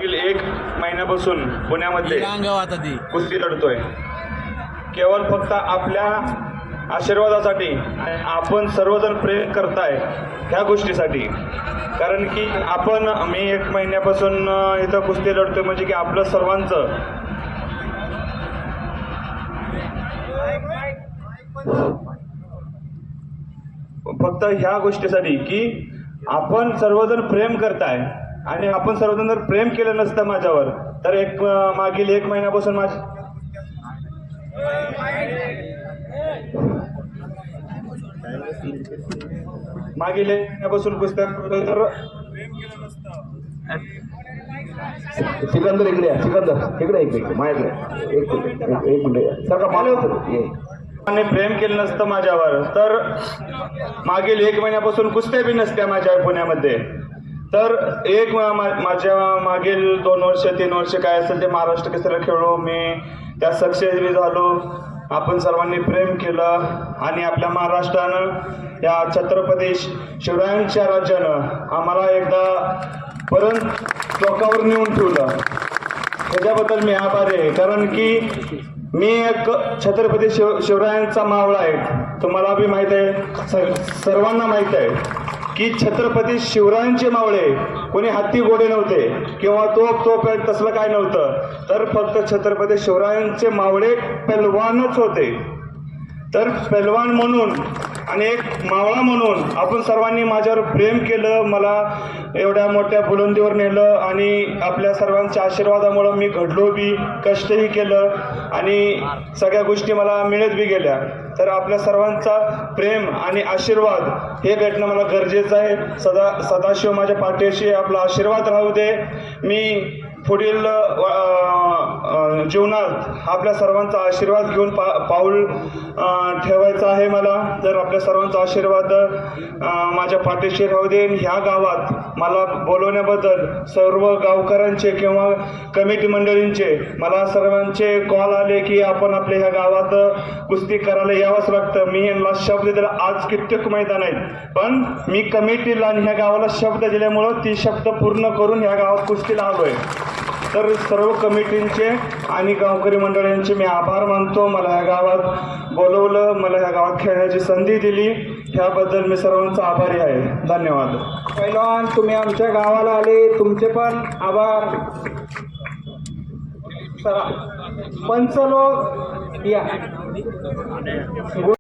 मागील 1 महिन्यापासून पुण्यामध्ये कुस्ती लढतोय, केवळ फक्त आपल्या आशीर्वादासाठी आपण सर्वजण प्रेम करताय ह्या गोष्टीसाठी। कारण की मी 1 महिन्यापासून इथं कुस्ती लढतोय म्हणजे की आपलं सर्वांचं फक्त ह्या गोष्टीसाठी की आपण सर्वजण प्रेम करताय आणि आपण सर्वजण जर प्रेम केलं नसतं माझ्यावर तर मागील 1 महिन्यापासून कुस्त्या तर सिकंदर इकडे इकडे माझ्याकडे एक मिनिट सर का आणि प्रेम केलं नसतं माझ्यावर तर मागील 1 महिन्यापासून कुस्त्या बी नसत्या माझ्या पुण्यामध्ये। तर माझ्या मागील 2 वर्ष 3 वर्ष काय असेल ते महाराष्ट्र केसरीला खेळलो, मी त्या सक्सेस बी झालो। आपण सर्वांनी प्रेम केलं आणि आपल्या महाराष्ट्रानं या छत्रपती शिवरायांच्या राज्यानं आम्हाला एकदा परत टोकावर नेऊन ठेवलं। त्याच्याबद्दल मी आभारी आहे, कारण की मी एक छत्रपती शिवरायांचा मावळा आहे। तुम्हाला बी माहीत आहे, सर्वांना माहीत आहे की छत्रपती शिवरायांचे मावळे कोणी हत्ती घोडे नव्हते किंवा तोप तसलं काय नव्हतं, तर फक्त छत्रपती शिवरायांचे मावळे पहलवानच होते। तर पहलवान म्हणून आणि एक मावळा म्हणून आपण सर्वांनी माझ्यावर प्रेम केलं, मला एवढ्या मोठ्या बुलंदीवर नेलं आणि आपल्या सर्वांच्या आशीर्वादामुळं मी घडलो बी, कष्टही केलं आणि सगळ्या गोष्टी मला मिळत बी गेल्या। तर आपल्या सर्वांचा प्रेम आणि आशीर्वाद हे भेटणं मला गरजेचं आहे। सदाशिव माझ्या पाठीशी आपला आशीर्वाद राहू दे। मी पुढील जीवनात आपल्या सर्वांचा आशीर्वाद घेऊन पाऊल ठेवायचं आहे मला। जर आपल्या सर्वांचा आशीर्वाद माझ्या पाठीशी राहू दे। ह्या गावात मला बोलवण्याबद्दल सर्व गावकऱ्यांचे किंवा कमिटी मंडळींचे मला सर्वांचे कॉल आले की आपण आपल्या ह्या गावात कुस्ती करायला यावंच लागतं। मी यांना शब्द दिला, आज कित्येक मैदान आहेत पण मी कमिटीला आणि ह्या गावाला शब्द दिल्यामुळं ती शब्द पूर्ण करून ह्या गावात कुस्तीला आलोय। तर सर्व कमिटींचे आणि गावकरी मंडळींचे मी आभार मानतो। मला ह्या गावात बोलवलं, मला ह्या गावात खेळण्याची संधी दिली, ह्याबद्दल मी सर्वांचा आभारी आहे। धन्यवाद। पहिलवान, तुम्ही आमच्या गावाला आले, तुमचे पण आभार। पंच लोक या